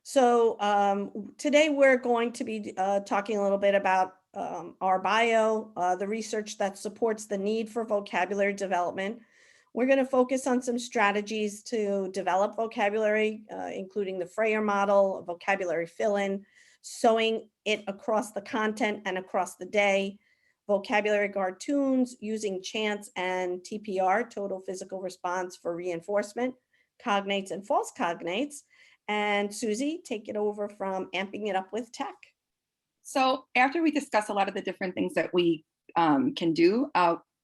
So today we're going to be talking a little bit about our bio, the research that supports the need for vocabulary development. We're going to focus on some strategies to develop vocabulary, including the Freyr model, vocabulary fill-in, sewing it across the content and across the day, vocabulary cartoons using chants and TPR, total physical response for reinforcement, cognates and false cognates. And Susie, take it over from amping it up with tech. So after we discuss a lot of the different things that we can do,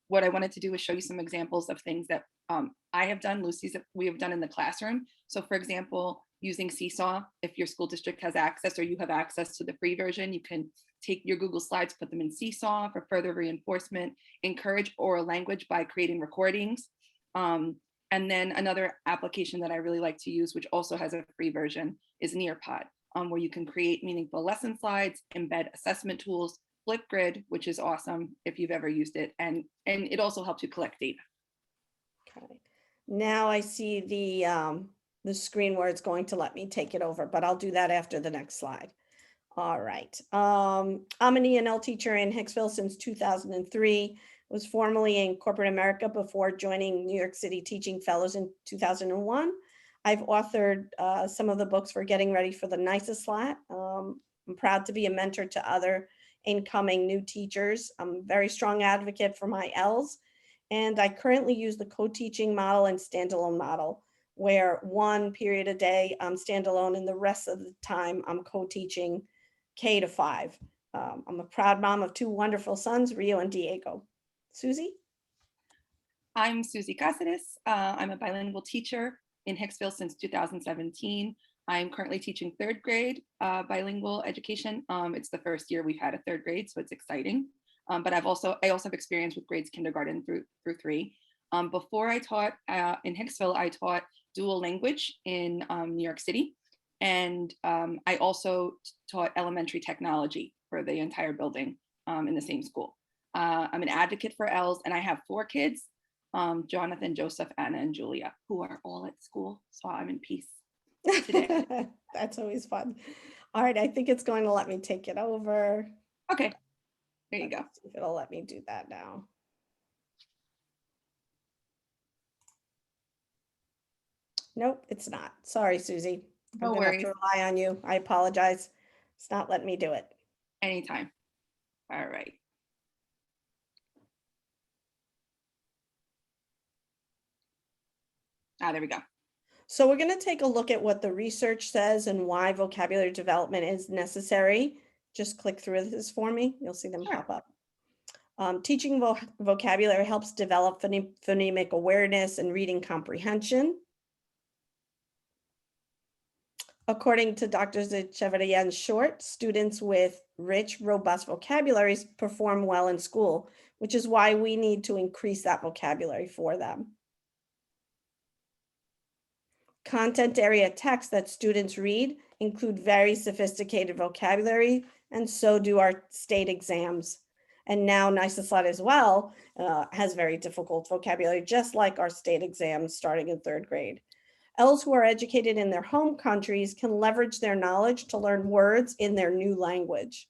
what I wanted to do was show you some examples of things that I have done, we have done in the classroom. So for example, using Seesaw, if your school district has access or you have access to the free version, you can take your Google Slides, put them in Seesaw for further reinforcement, encourage oral language by creating recordings. And then another application that I really like to use, which also has a free version, is Neopod, where you can create meaningful lesson slides, embed assessment tools, Flipgrid, which is awesome if you've ever used it, and it also helps you collect data. Okay. Now I see the screen where it's going to let me take it over, but I'll do that after the next slide. All right. I'm an ELL teacher in Hicksville since 2003. Was formerly in corporate America before joining New York City Teaching Fellows in 2001. I've authored some of the books for Getting Ready for the Nicest Slat. I'm proud to be a mentor to other incoming new teachers. I'm a very strong advocate for my ELLs, and I currently use the co-teaching model and standalone model, where one period a day I'm standalone and the rest of the time I'm co-teaching K-5. I'm a proud mom of two wonderful sons, Rio and Diego. Susie? I'm Susie Cáceres. I'm a bilingual teacher in Hicksville since 2017. I'm currently teaching third grade bilingual education. It's the first year we've had a third grade, so it's exciting. But I also have experience with grades kindergarten through 3. Before I taught in Hicksville, I taught dual language in New York City. And I also taught elementary technology for the entire building in the same school. I'm an advocate for ELLs, and I have 4 kids, Jonathan, Joseph, Anna, and Julia, who are all at school. So I'm in peace today. That's always fun. All right, I think it's going to let me take it over. Okay, there you go. Let's see if it'll let me do that now. Nope, it's not. Sorry, Susie. No I'm gonna have to rely on you. I apologize. It's not letting me do it. Anytime. All right. There we go. So we're going to take a look at what the research says and why vocabulary development is necessary. Just click through this for me. You'll see them pop up. Teaching vocabulary helps develop phonemic awareness and reading comprehension. According to Dr. Chevalier Short, students with rich, robust vocabularies perform well in school, which is why we need to increase that vocabulary for them. Content area text that students read include very sophisticated vocabulary, and so do our state exams. And now Nicest Slat as well has very difficult vocabulary, just like our state exams starting in 3rd grade. ELLs who are educated in their home countries can leverage their knowledge to learn words in their new language.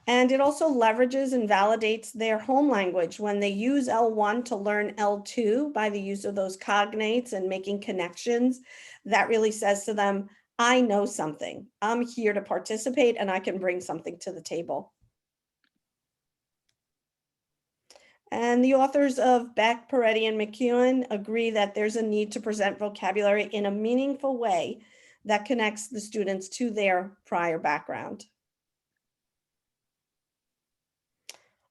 And it also leverages and validates their home language when they use L1 to learn L2 by the use of those cognates and making connections. That really says to them, I know something. I'm here to participate and I can bring something to the table. And the authors of Beck, Peretti, and McEwen agree that there's a need to present vocabulary in a meaningful way that connects the students to their prior background.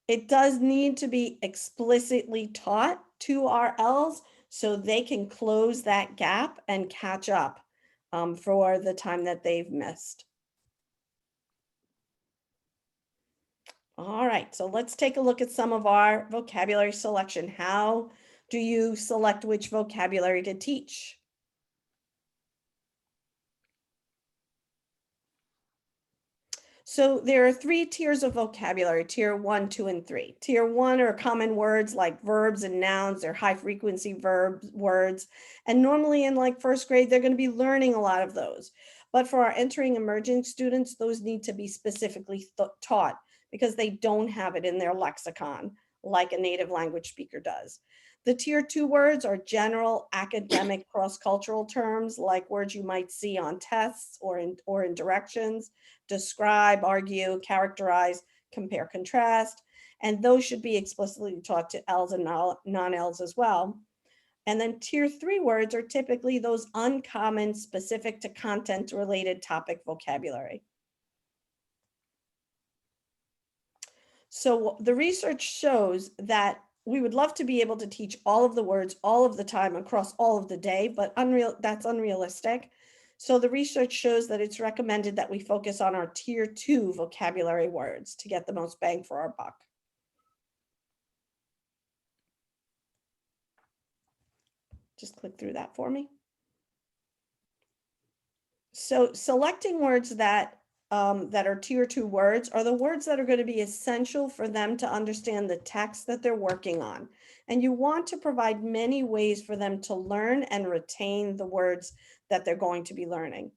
It does need to be explicitly taught to our ELLs so they can close that gap and catch up for the time that they've missed. All right, so let's take a look at some of our vocabulary selection. How do you select which vocabulary to teach? So there are 3 tiers of vocabulary, tier 1, 2, and 3. Tier 1 are common words like verbs and nouns. They're high frequency words. And normally in like first grade, they're going to be learning a lot of those. But for our entering emerging students, those need to be specifically taught because they don't have it in their lexicon like a native language speaker does. The tier 2 words are general academic cross-cultural terms like words you might see on tests or in directions. Describe, argue, characterize, compare, contrast, and those should be explicitly taught to ELLs and non-ELLs as well. And then tier 3 words are typically those uncommon, specific to content related topic vocabulary. So the research shows that we would love to be able to teach all of the words all of the time across all of the day, but that's unrealistic. So the research shows that it's recommended that we focus on our tier 2 vocabulary words to get the most bang for our buck. Just click through that for me. So selecting words that are tier 2 words are the words that are going to be essential for them to understand the text that they're working on. And you want to provide many ways for them to learn and retain the words that they're going to be learning.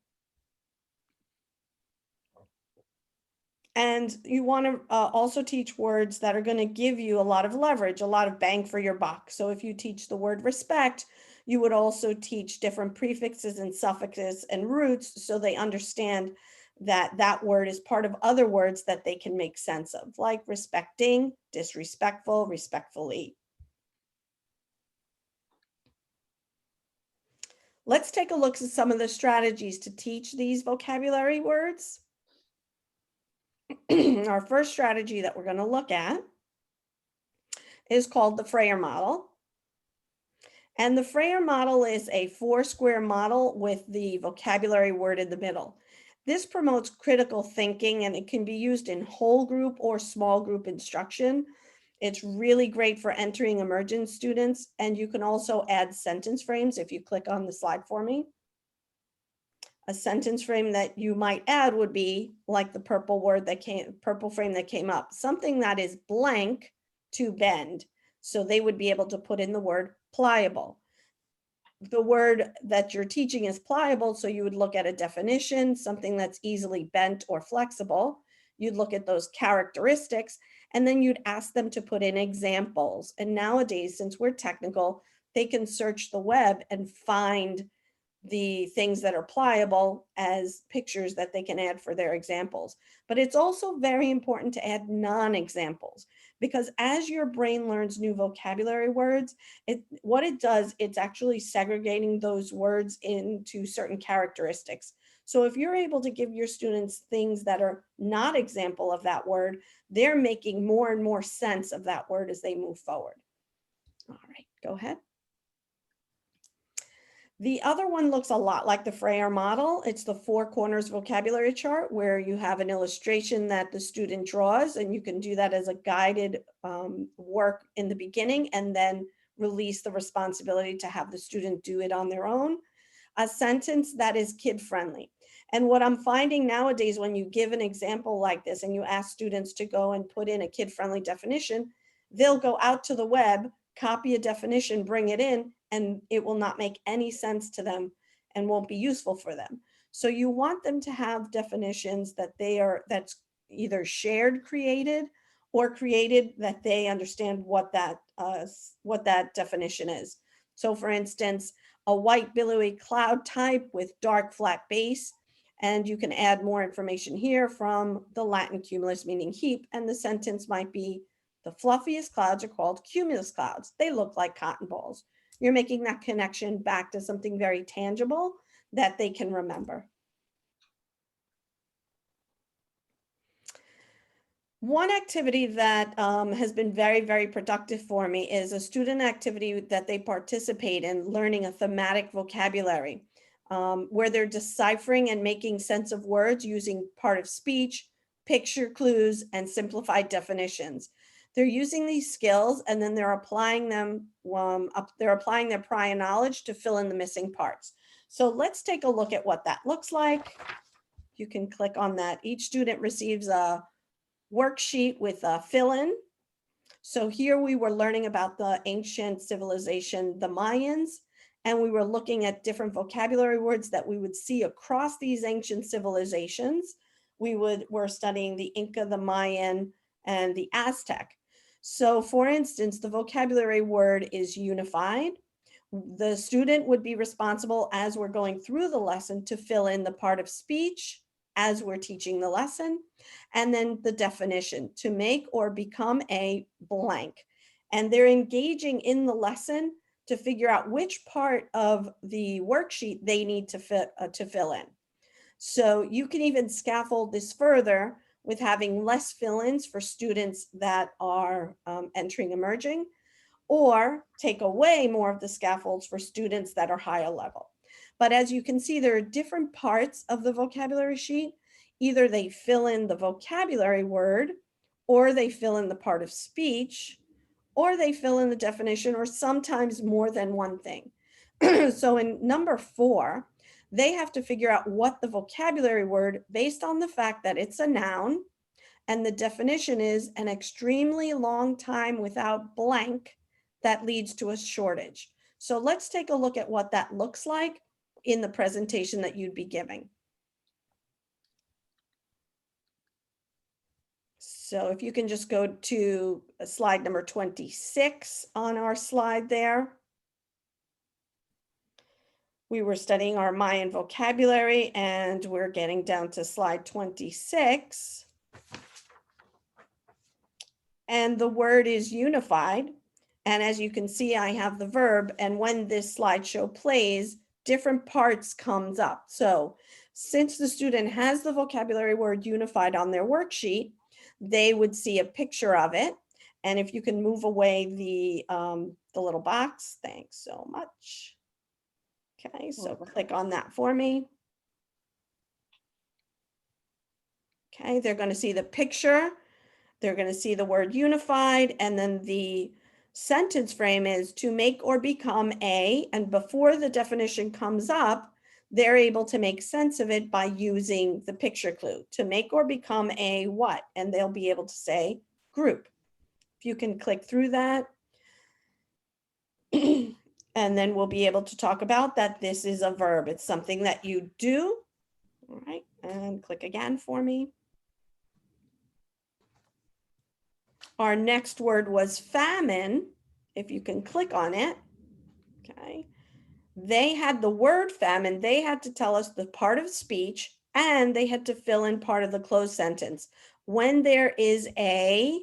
And you want to also teach words that are going to give you a lot of leverage, a lot of bang for your buck. So if you teach the word respect, you would also teach different prefixes and suffixes and roots so they understand that that word is part of other words that they can make sense of, like respecting, disrespectful, respectfully. Let's take a look at some of the strategies to teach these vocabulary words. Our first strategy that we're going to look at is called the Freyr model. And the Freyr model is a 4-square model with the vocabulary word in the middle. This promotes critical thinking and it can be used in whole group or small group instruction. It's really great for entering emergent students, and you can also add sentence frames if you click on the slide for me. A sentence frame that you might add would be like the purple frame that came up, something that is blank to bend. So they would be able to put in the word pliable. The word that you're teaching is pliable, so you would look at a definition, something that's easily bent or flexible. You'd look at those characteristics, and then you'd ask them to put in examples. And nowadays, since we're technical, they can search the web and find the things that are pliable as pictures that they can add for their examples. But it's also very important to add non-examples, because as your brain learns new vocabulary words, what it does, it's actually segregating those words into certain characteristics. So if you're able to give your students things that are not example of that word, they're making more and more sense of that word as they move forward. All right, go ahead. The other one looks a lot like the Freyr model. It's the 4 corners vocabulary chart where you have an illustration that the student draws, and you can do that as a guided work in the beginning and then release the responsibility to have the student do it on their own. A sentence that is kid friendly. And what I'm finding nowadays, when you give an example like this and you ask students to go and put in a kid friendly definition, they'll go out to the web, copy a definition, bring it in, and it will not make any sense to them and won't be useful for them. So you want them to have definitions that's either shared created or created that they understand what that definition is. So for instance, a white billowy cloud type with dark flat base, and you can add more information here from the Latin cumulus, meaning heap, and the sentence might be, the fluffiest clouds are called cumulus clouds. They look like cotton balls. You're making that connection back to something very tangible that they can remember. One activity that has been very, very productive for me is a student activity that they participate in, learning a thematic vocabulary, where they're deciphering and making sense of words using part of speech, picture clues, and simplified definitions. They're using these skills and then they're applying them, they're applying their prior knowledge to fill in the missing parts. So let's take a look at what that looks like. You can click on that. Each student receives a worksheet with a fill-in. So here we were learning about the ancient civilization, the Mayans, and we were looking at different vocabulary words that we would see across these ancient civilizations. We're studying the Inca, the Mayan, and the Aztec. So for instance, the vocabulary word is unified. The student would be responsible as we're going through the lesson to fill in the part of speech as we're teaching the lesson, and then the definition, to make or become a blank. And they're engaging in the lesson to figure out which part of the worksheet they need to fill in. So you can even scaffold this further with having less fill-ins for students that are entering emerging, or take away more of the scaffolds for students that are higher level. But as you can see, there are different parts of the vocabulary sheet. Either they fill in the vocabulary word, or they fill in the part of speech, or they fill in the definition, or sometimes more than one thing. So in number 4, they have to figure out what the vocabulary word, based on the fact that it's a noun, and the definition is an extremely long time without blank that leads to a shortage. So let's take a look at what that looks like in the presentation that you'd be giving. So if you can just go to slide number 26 on our slide there. We were studying our Mayan vocabulary and we're getting down to slide 26. And the word is unified. And as you can see, I have the verb, and when this slideshow plays, different parts comes up. So since the student has the vocabulary word unified on their worksheet, they would see a picture of it. And if you can move away the little box, thanks so much. Okay, so click on that for me. Okay, they're going to see the picture. They're going to see the word unified, and then the sentence frame is to make or become a, and before the definition comes up, they're able to make sense of it by using the picture clue. To make or become a what? And they'll be able to say group. If you can click through that, and then we'll be able to talk about that this is a verb. It's something that you do. All right, and click again for me. Our next word was famine. If you can click on it, okay. They had the word famine. They had to tell us the part of speech, and they had to fill in part of the closed sentence. When there is a,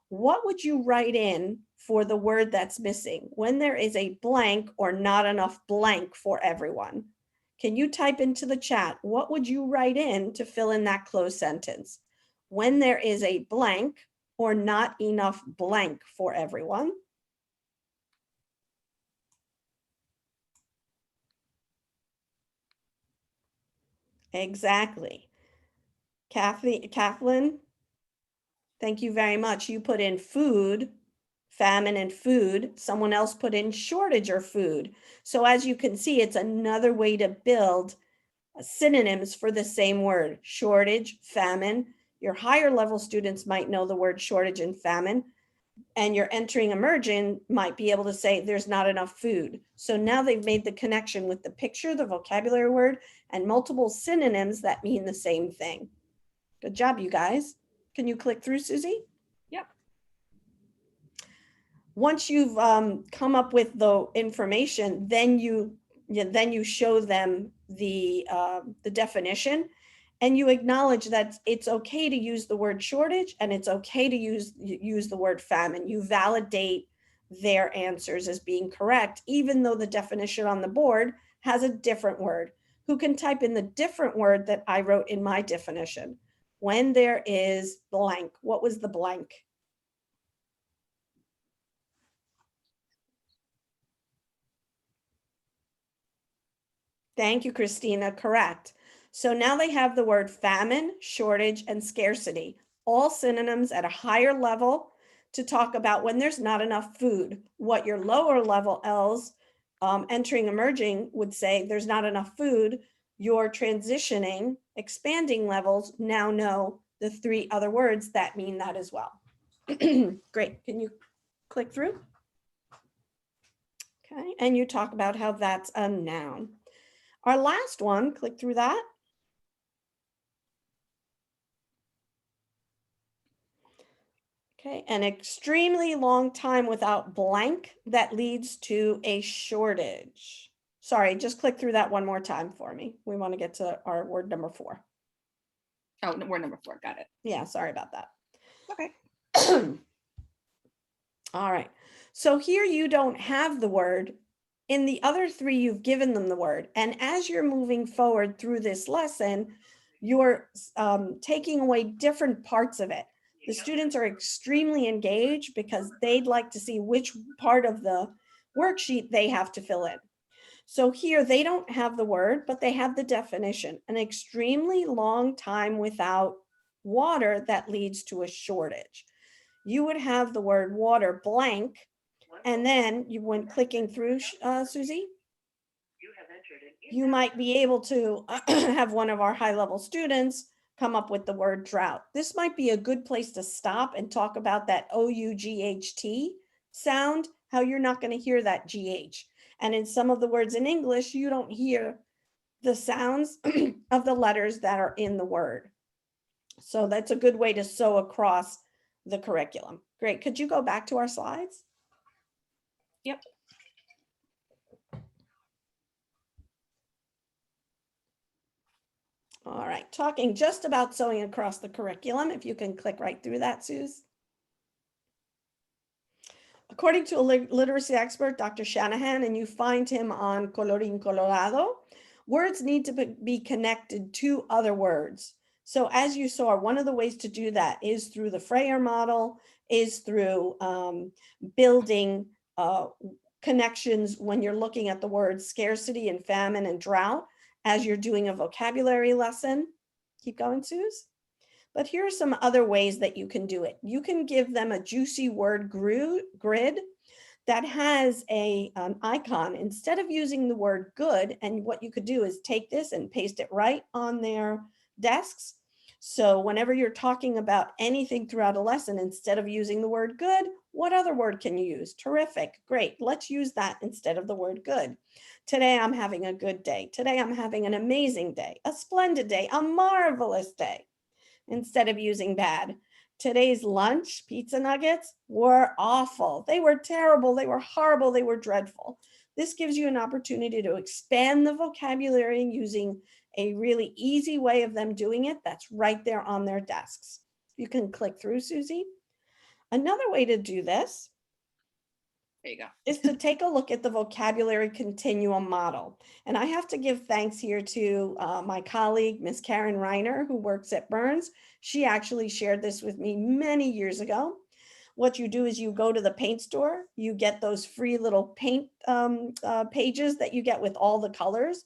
what would you write in for the word that's missing? When there is a blank or not enough blank for everyone. Can you type into the chat, what would you write in to fill in that closed sentence? When there is a blank or not enough blank for everyone. Exactly. Kathleen, thank you very much. You put in food, famine and food. Someone else put in shortage or food. So as you can see, it's another way to build synonyms for the same word, shortage, famine. Your higher level students might know the word shortage and famine, and your entering emerging might be able to say there's not enough food. So now they've made the connection with the picture, the vocabulary word, and multiple synonyms that mean the same thing. Good job, you guys. Can you click through, Susie? Yep. Once you've come up with the information, then you show them the definition, and you acknowledge that it's okay to use the word shortage and it's okay to use the word famine. You validate their answers as being correct, even though the definition on the board has a different word. Who can type in the different word that I wrote in my definition? When there is blank, what was the blank? Thank you, Christina, correct. So now they have the word famine, shortage, and scarcity, all synonyms at a higher level to talk about when there's not enough food. What your lower level ELLs entering emerging would say there's not enough food your transitioning, expanding levels now know the 3 other words that mean that as well. Great. Can you click through? Okay. And you talk about how that's a noun. Our last one, click through that. Okay. An extremely long time without blank that leads to a shortage. Sorry, just click through that one more time for me. We want to get to our word number 4. Oh, no, word number 4. Got it. Yeah, sorry about that. Okay. All right. So here you don't have the word. In the other 3, you've given them the word. And as you're moving forward through this lesson, you're taking away different parts of it. The students are extremely engaged because they'd like to see which part of the worksheet they have to fill in. So here they don't have the word, but they have the definition: an extremely long time without water that leads to a shortage. You would have the word water blank, and then you went clicking through, Susie, you might be able to have one of our high-level students come up with the word drought. This might be a good place to stop and talk about that O-U-G-H-T sound, how you're not going to hear that G-H. And in some of the words in English, you don't hear the sounds of the letters that are in the word. So that's a good way to sew across the curriculum. Great. Could you go back to our slides? Yep. All right, talking just about sewing across the curriculum, if you can click right through that, Suze. According to a literacy expert, Dr. Shanahan, and you find him on Colorín Colorado, words need to be connected to other words. So as you saw, one of the ways to do that is through the Freyr model, is through building connections when you're looking at the words scarcity and famine and drought as you're doing a vocabulary lesson. Keep going, Suze. But here are some other ways that you can do it. You can give them a juicy word grid that has an icon. Instead of using the word good, and what you could do is take this and paste it right on their desks. So whenever you're talking about anything throughout a lesson, instead of using the word good, what other word can you use? Terrific, great. Let's use that instead of the word good. Today I'm having a good day. Today I'm having an amazing day, a splendid day, a marvelous day. Instead of using bad. Today's lunch, pizza nuggets, were awful. They were terrible. They were horrible. They were dreadful. This gives you an opportunity to expand the vocabulary using a really easy way of them doing it that's right there on their desks. You can click through, Susie. Another way to do this There you go. is to take a look at the vocabulary continuum model. And I have to give thanks here to my colleague, Miss Karen Reiner, who works at Burns. She actually shared this with me many years ago. What you do is you go to the paint store, you get those free little paint pages that you get with all the colors.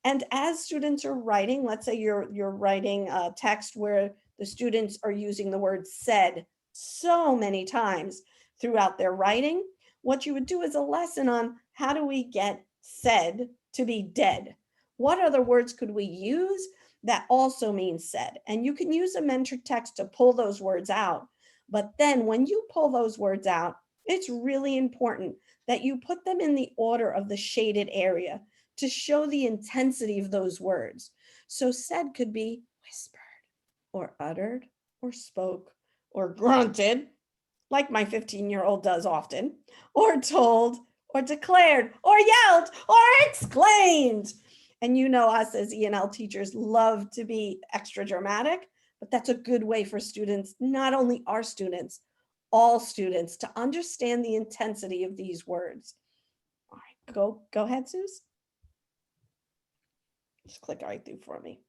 And as students are writing, let's say you're writing a text where the students are using the word said so many times throughout their writing, what you would do is a lesson on how do we get said to be dead? What other words could we use that also mean said? And you can use a mentor text to pull those words out. But then when you pull those words out, it's really important that you put them in the order of the shaded area to show the intensity of those words. So said could be whispered or uttered or spoke or grunted, like my 15-year-old does often, or told, or declared, or yelled, or exclaimed. And you know us as E&L teachers love to be extra dramatic, but that's a good way for students, not only our students, all students, to understand the intensity of these words. All right, go ahead, Suze. Just click right through for me.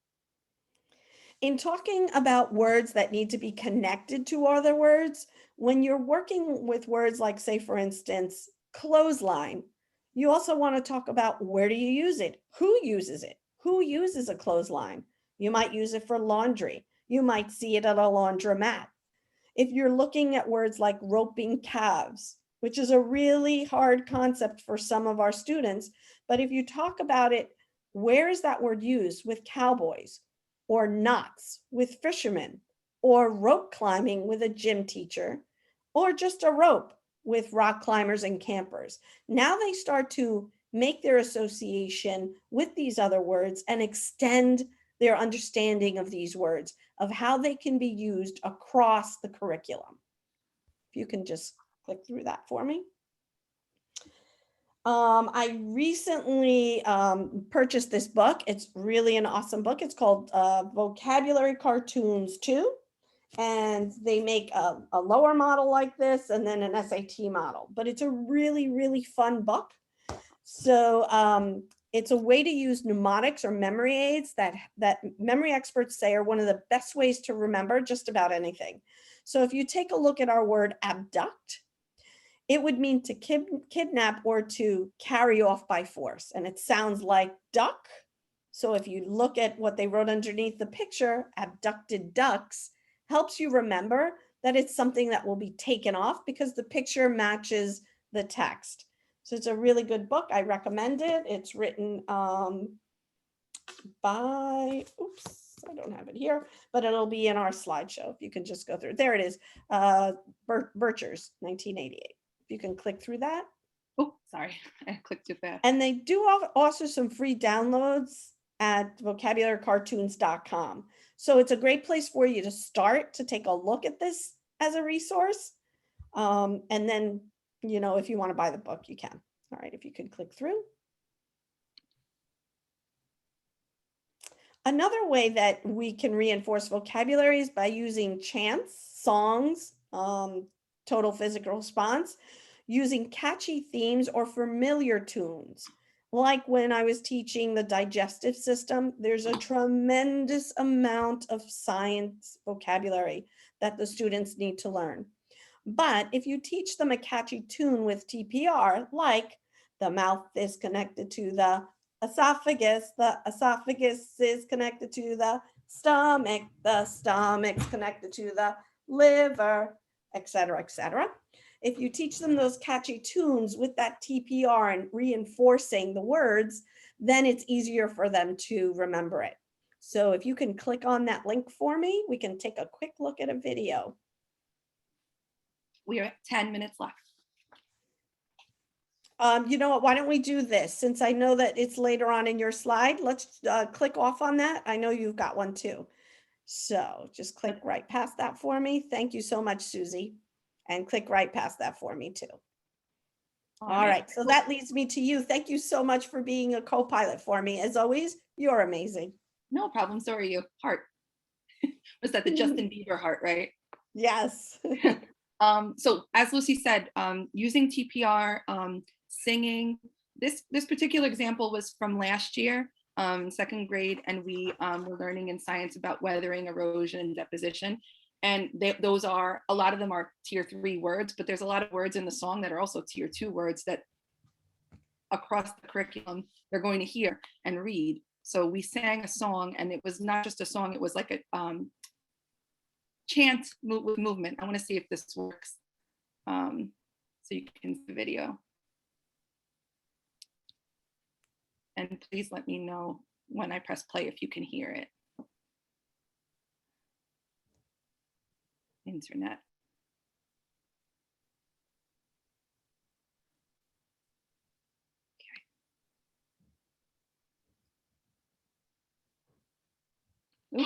In talking about words that need to be connected to other words, when you're working with words like, say, for instance, clothesline, you also want to talk about where do you use it? Who uses it? Who uses a clothesline? You might use it for laundry. You might see it at a laundromat. If you're looking at words like roping calves, which is a really hard concept for some of our students, but if you talk about it Where is that word used with cowboys, or knots with fishermen, or rope climbing with a gym teacher, or just a rope with rock climbers and campers? Now they start to make their association with these other words and extend their understanding of these words, of how they can be used across the curriculum. If you can just click through that for me. I recently purchased this book. It's really an awesome book. It's called Vocabulary Cartoons 2. And they make a lower model like this and then an SAT model. But it's a really, really fun book. So it's a way to use mnemonics or memory aids that memory experts say are one of the best ways to remember just about anything. So if you take a look at our word abduct, it would mean to kidnap or to carry off by force. And it sounds like duck. So if you look at what they wrote underneath the picture, abducted ducks, helps you remember that it's something that will be taken off because the picture matches the text. So it's a really good book. I recommend it. It's written by, oops, I don't have it here, but it'll be in our slideshow. If you can just go through. There it is. Birchers, 1988. You can click through that. Oh, sorry, I clicked too fast. And they do also some free downloads at vocabularycartoons.com. So it's a great place for you to start to take a look at this as a resource. And then, you know, if you want to buy the book, you can. All right, if you could click through. Another way that we can reinforce vocabulary is by using chants, songs, total physical response, using catchy themes or familiar tunes. Like when I was teaching the digestive system, there's a tremendous amount of science vocabulary that the students need to learn. But if you teach them a catchy tune with TPR, like the mouth is connected to the esophagus is connected to the stomach's connected to the liver, etc., etc. If you teach them those catchy tunes with that TPR and reinforcing the words, then it's easier for them to remember it. So if you can click on that link for me, we can take a quick look at a video. We are at 10 minutes left. You know what, why don't we do this? Since I know that it's later on in your slide, let's click off on that. I know you've got one too. So just click right past that for me. Thank you so much, Susie. And click right past that for me too. All right, so that leads me to you. Thank you so much for being a co-pilot for me. As always, you're amazing. No problem, so are you. Heart. Was that the Justin Bieber heart, right? Yes. So as Lucy said, using TPR, singing, this particular example was from last year, second grade, and we were learning in science about weathering, erosion, and deposition. And those are, a lot of them are tier 3 words, but there's a lot of words in the song that are also tier 2 words that across the curriculum they're going to hear and read. So we sang a song, and it was not just a song, it was like a chant with movement. I want to see if this works. So you can see the video. And please let me know when I press play if you can hear it. Internet. Okay.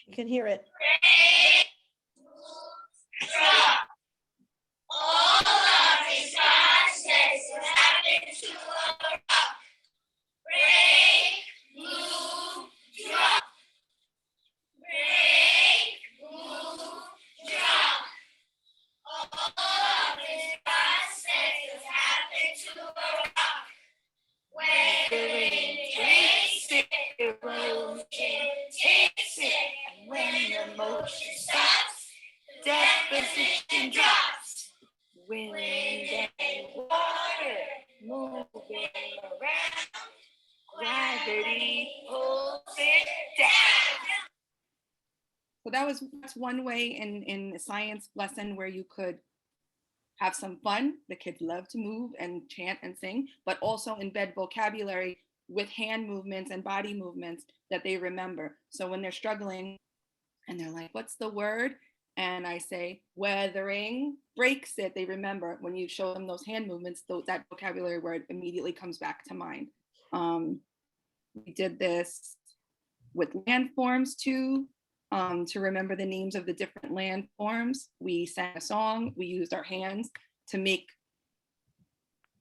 You can hear it. Deposition drops, wind and water moving around, gravity pulls it down. So that's one way in a science lesson where you could have some fun. The kids love to move and chant and sing, but also embed vocabulary with hand movements and body movements that they remember. So when they're struggling and they're like, what's the word? And I say, weathering breaks it. They remember when you show them those hand movements, that vocabulary word immediately comes back to mind. We did this with landforms too, to remember the names of the different landforms. We sang a song, we used our hands to make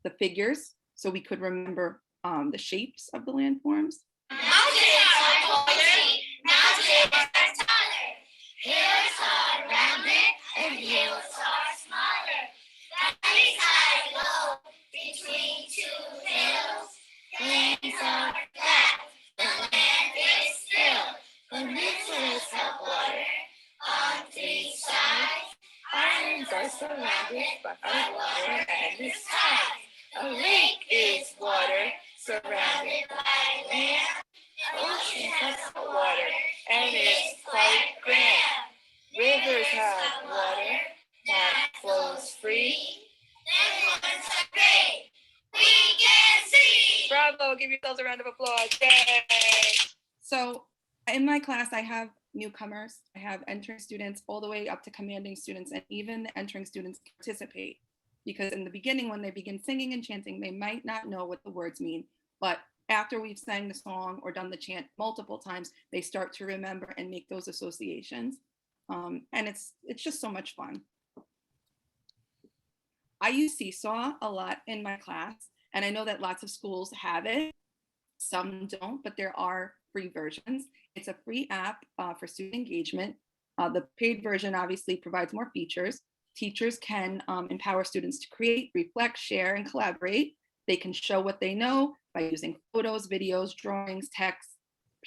the figures so we could remember the shapes of the landforms. Mountains are pointy, mountains are taller, hills are rounded and hills are smaller. Valleys are low between two hills, plains are flat, the land is still, peninsulas have water on three sides, islands are surrounded by water and the skies. A lake is water surrounded by land, ocean has water and it's quite grand. Rivers have water that flows free. Them ones are great, we can see. Bravo, give yourselves a round of applause. Yay! So in my class, I have newcomers, I have entering students all the way up to commanding students, and even the entering students participate. Because in the beginning, when they begin singing and chanting, they might not know what the words mean, but after we've sang the song or done the chant multiple times, they start to remember and make those associations. And it's just so much fun. I use Seesaw a lot in my class, and I know that lots of schools have it. Some don't, but there are free versions. It's a free app for student engagement. The paid version obviously provides more features. Teachers can empower students to create, reflect, share, and collaborate. They can show what they know by using photos, videos, drawings, text,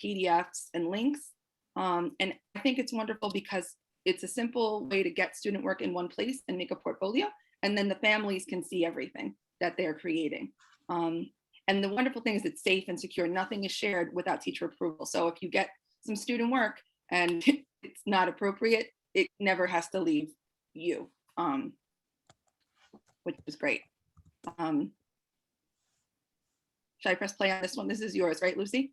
PDFs, and links. And I think it's wonderful because it's a simple way to get student work in one place and make a portfolio. And then the families can see everything that they're creating. And the wonderful thing is it's safe and secure. Nothing is shared without teacher approval. So if you get some student work and it's not appropriate, it never has to leave you, which is great. Should I press play on this one? This is yours, right, Lucy?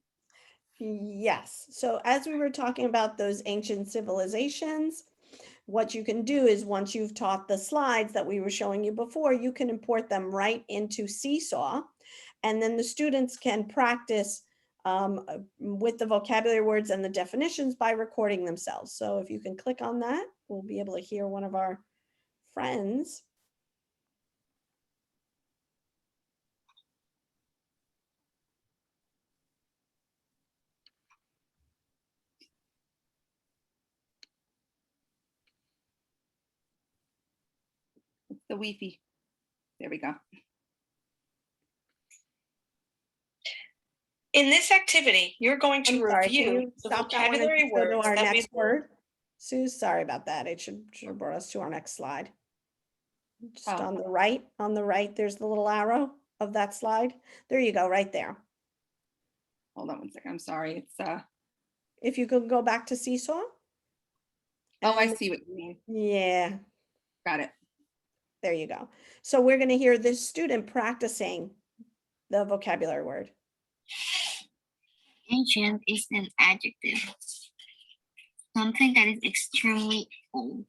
Yes. So as we were talking about those ancient civilizations, what you can do is once you've taught the slides that we were showing you before, you can import them right into Seesaw. And then the students can practice with the vocabulary words and the definitions by recording themselves. So if you can click on that, we'll be able to hear one of our friends. It's the Wi-Fi. There we go. In this activity, you're going to I'm sorry, can review you the stop that one and vocabulary just go to words our that we next word? Sue, sorry about that. It should have brought us to our next slide. Just Oh. on the right, there's the little arrow of that slide. There you go, right there. Hold on one second. I'm sorry. It's If you could go back to Seesaw. oh, I And- see what you mean. Yeah, Got it. there you go. So we're going to hear this student practicing the vocabulary word. Ancient is an adjective, something that is extremely old.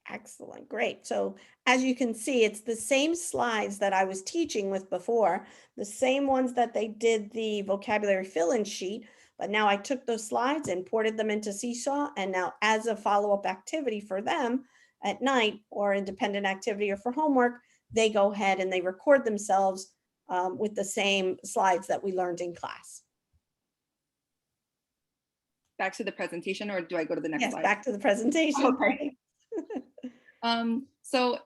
Excellent, great. So as you can see, it's the same slides that I was teaching with before, the same ones that they did the vocabulary fill-in sheet, but now I took those slides and ported them into Seesaw, and now as a follow-up activity for them at night or independent activity or for homework, they go ahead and they record themselves with the same slides that we learned in class. Back to the presentation, or do I go to the next Yes, slide? back to the presentation. Okay. So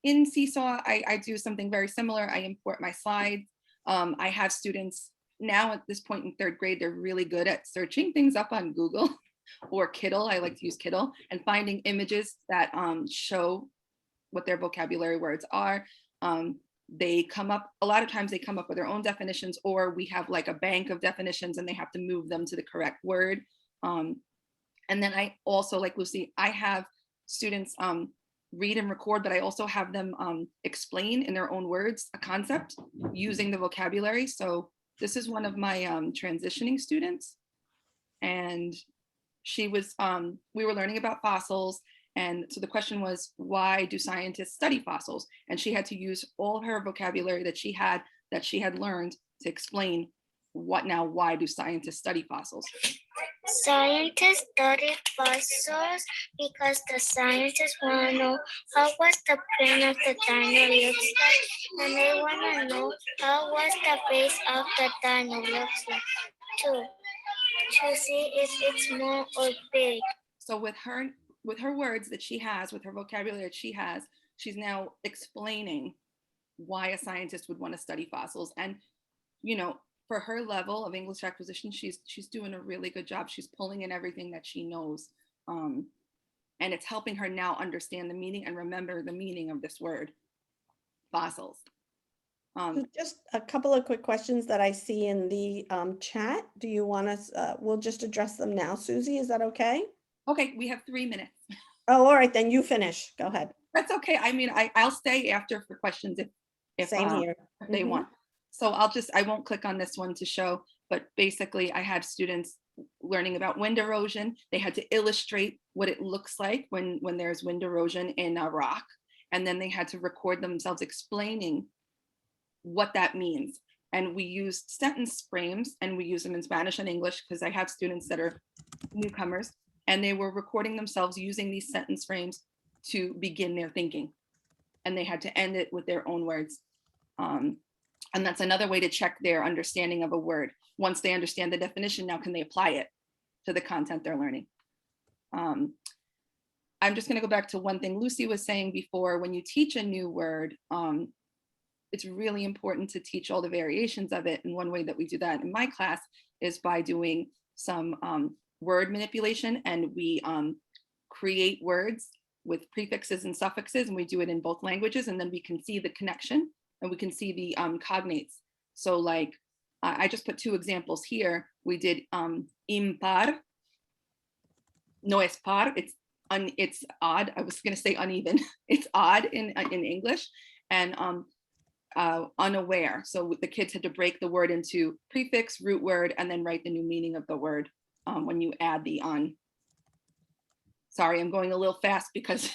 in Seesaw, I do something very similar. I import my slides. I have students now at this point in third grade, they're really good at searching things up on Google or Kittle. I like to use Kittle and finding images that show what their vocabulary words are. They come up, a lot of times they come up with their own definitions, or we have like a bank of definitions and they have to move them to the correct word. And then I also, like Lucy, I have students read and record, but I also have them explain in their own words a concept using the vocabulary. So this is one of my transitioning students, and she was, we were learning about fossils. And so the question was, why do scientists study fossils? And she had to use all her vocabulary that she had learned to explain why do scientists study fossils? Scientists study fossils because the scientists want to know how was the brain of the dino looks like, and they want to know how was the base of the dino looks like too, to see if it's small or big. So with her words that she has, with her vocabulary that she has, she's now explaining why a scientist would want to study fossils. And, you know, for her level of English acquisition, she's doing a really good job. She's pulling in everything that she knows. And it's helping her now understand the meaning and remember the meaning of this word, fossils. So just a couple of quick questions that I see in the chat. Do you want us, we'll just address them now, Susie, is that okay? Okay, we have 3 minutes. Oh, all right, then you finish. Go ahead. That's okay. I mean, I'll stay after for questions if Same here. if they Mhm. want. So I won't click on this one to show, but basically I had students learning about wind erosion. They had to illustrate what it looks like when there's wind erosion in a rock. And then they had to record themselves explaining what that means. And we used sentence frames, and we use them in Spanish and English because I have students that are newcomers, and they were recording themselves using these sentence frames to begin their thinking. And they had to end it with their own words. And that's another way to check their understanding of a word. Once they understand the definition, now can they apply it to the content they're learning? I'm just gonna go back to one thing Lucy was saying before. When you teach a new word, it's really important to teach all the variations of it. And one way that we do that in my class is by doing some word manipulation, and we create words with prefixes and suffixes, and we do it in both languages, and then we can see the connection and we can see the cognates. So like, I just put 2 examples here. We did impar, no es par, it's odd. I was gonna say uneven. It's odd in English, and unaware. So the kids had to break the word into prefix, root word, and then write the new meaning of the word when you add the on. Sorry, I'm going a little fast because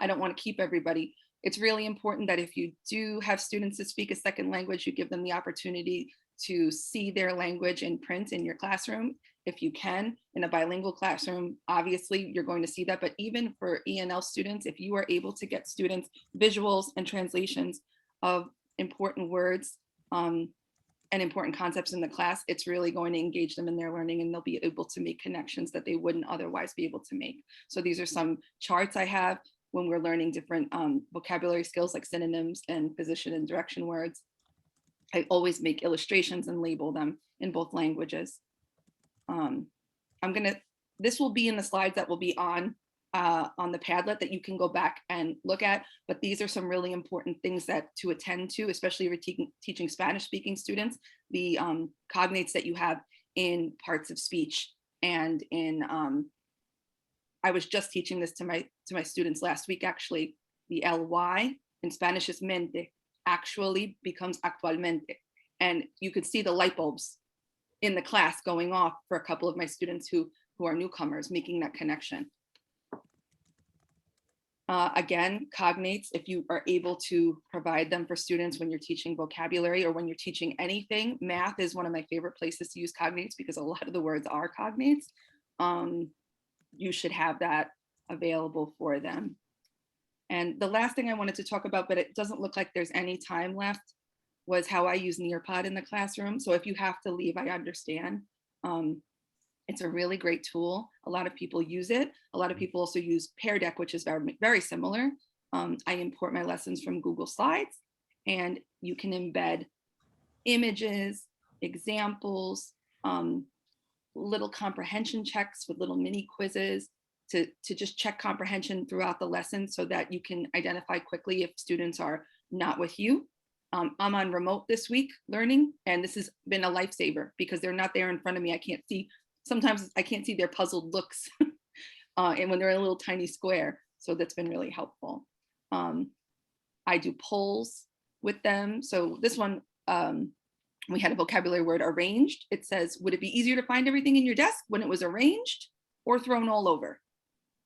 I don't want to keep everybody. It's really important that if you do have students that speak a second language, you give them the opportunity to see their language in print in your classroom. If you can, in a bilingual classroom, obviously you're going to see that, but even for ELL students, if you are able to get students visuals and translations of important words and important concepts in the class, it's really going to engage them in their learning, and they'll be able to make connections that they wouldn't otherwise be able to make. So these are some charts I have when we're learning different vocabulary skills like synonyms and position and direction words. I always make illustrations and label them in both languages. This will be in the slides that will be on the Padlet that you can go back and look at, but these are some really important things that to attend to, especially if you're teaching Spanish speaking students, the cognates that you have in parts of speech and in, I was just teaching this to my students last week, actually. The ly in Spanish is mente, actually becomes actualmente. And you could see the light bulbs in the class going off for a couple of my students who are newcomers, making that connection. Again, cognates, if you are able to provide them for students when you're teaching vocabulary or when you're teaching anything, math is one of my favorite places to use cognates because a lot of the words are cognates. You should have that available for them. And the last thing I wanted to talk about, but it doesn't look like there's any time left, was how I use Neopod in the classroom. So if you have to leave, I understand. It's a really great tool. A lot of people use it. A lot of people also use PairDeck, which is very, very similar. I import my lessons from Google Slides, and you can embed images, examples, little comprehension checks with little mini quizzes to just check comprehension throughout the lesson so that you can identify quickly if students are not with you. I'm on remote this week learning, and this has been a lifesaver because they're not there in front of me. I can't see, sometimes I can't see their puzzled looks and when they're in a little tiny square. So that's been really helpful. I do polls with them. So this one, we had a vocabulary word, arranged. It says, would it be easier to find everything in your desk when it was arranged or thrown all over?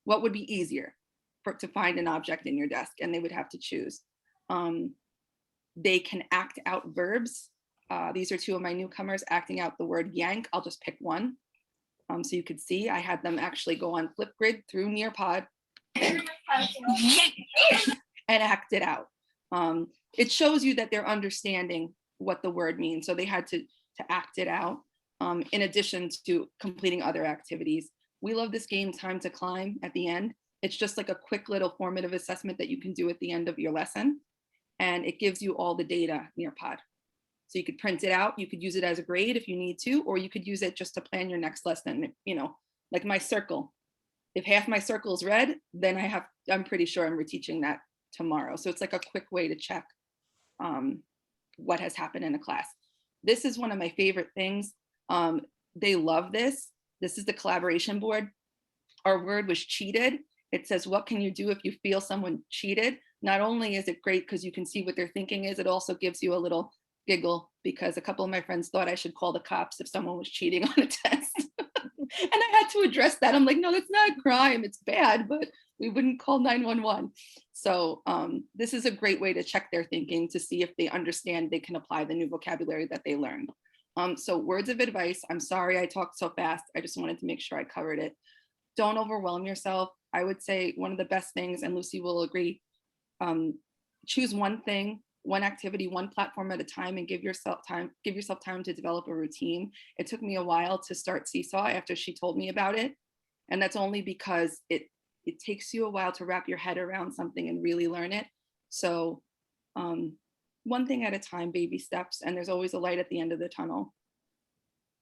What would be easier to find an object in your desk? And they would have to choose. They can act out verbs. These are two of my newcomers acting out the word yank. I'll just pick one. So you could see I had them actually go on Flipgrid through Neopod and act it out. It shows you that they're understanding what the word means. So they had to act it out in addition to completing other activities. We love this game, Time to Climb, at the end. It's just like a quick little formative assessment that you can do at the end of your lesson. And it gives you all the data Neopod. So you could print it out. You could use it as a grade if you need to, or you could use it just to plan your next lesson. You know, like my circle. If half my circle is red, then I'm pretty sure I'm reteaching that tomorrow. So it's like a quick way to check what has happened in a class. This is one of my favorite things. They love this. This is the collaboration board. Our word was cheated. It says, what can you do if you feel someone cheated? Not only is it great because you can see what their thinking is, it also gives you a little giggle because a couple of my friends thought I should call the cops if someone was cheating on a test. And I had to address that. I'm like, no, that's not a crime. It's bad, but we wouldn't call 911. So this is a great way to check their thinking to see if they understand they can apply the new vocabulary that they learned. So words of advice. I'm sorry I talked so fast. I just wanted to make sure I covered it. Don't overwhelm yourself. I would say one of the best things, and Lucy will agree, choose one thing, one activity, one platform at a time, and give yourself time to develop a routine. It took me a while to start Seesaw after she told me about it. And that's only because it takes you a while to wrap your head around something and really learn it. So one thing at a time, baby steps, and there's always a light at the end of the tunnel.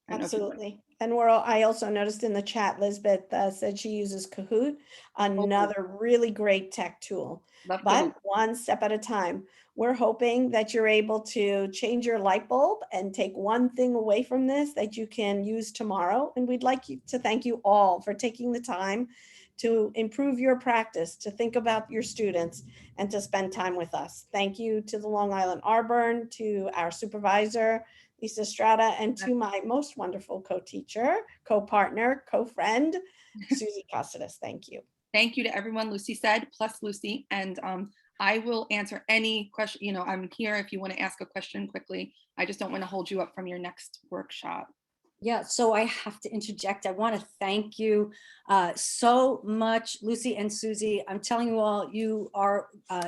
Absolutely. And I also noticed in the chat, Lisbeth said she uses Kahoot, another really great tech tool, but one step at a time. We're hoping that you're able to change your light bulb and take one thing away from this that you can use tomorrow. And we'd like to thank you all for taking the time to improve your practice, to think about your students, and to spend time with us. Thank you to the Long Island Arbor, to our supervisor, Lisa Strata, and to my most wonderful co-teacher, co-partner, co-friend, Susie Cassidy. Thank you. Thank you to everyone Lucy said, plus Lucy. And I will answer any question. You know, I'm here if you want to ask a question quickly. I just don't want to hold you up from your next workshop. Yeah, so I have to interject. I want to thank you so much, Lucy and Susie. I'm telling you all, you are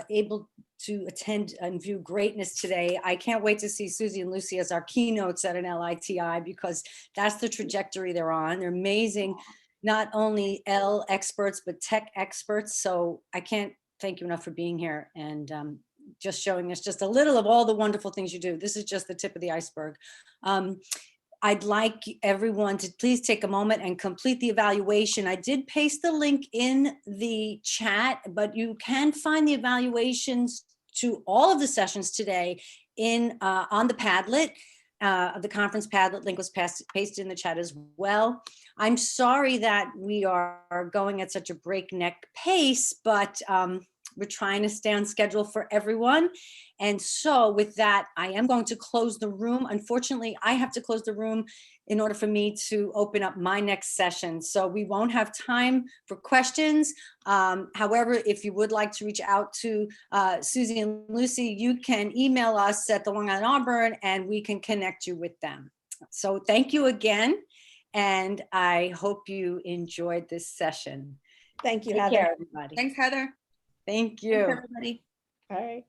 able to attend and view greatness today. I can't wait to see Susie and Lucy as our keynotes at an LITI because that's the trajectory they're on. They're amazing, not only L experts, but tech experts. So I can't thank you enough for being here and just showing us just a little of all the wonderful things you do. This is just the tip of the iceberg. I'd like everyone to please take a moment and complete the evaluation. I did paste the link in the chat, but you can find the evaluations to all of the sessions today on the Padlet. The conference Padlet link was pasted in the chat as well. I'm sorry that we are going at such a breakneck pace, but we're trying to stay on schedule for everyone. And so with that, I am going to close the room. Unfortunately, I have to close the room in order for me to open up my next session. So we won't have time for questions. However, if you would like to reach out to Susie and Lucy, you can email us at the Long Island Auburn and we can connect you with them. So thank you again. And I hope you enjoyed this session. Thank you, Take Heather. care, everybody. Thanks, Heather. Thank you. Thanks, everybody. All right.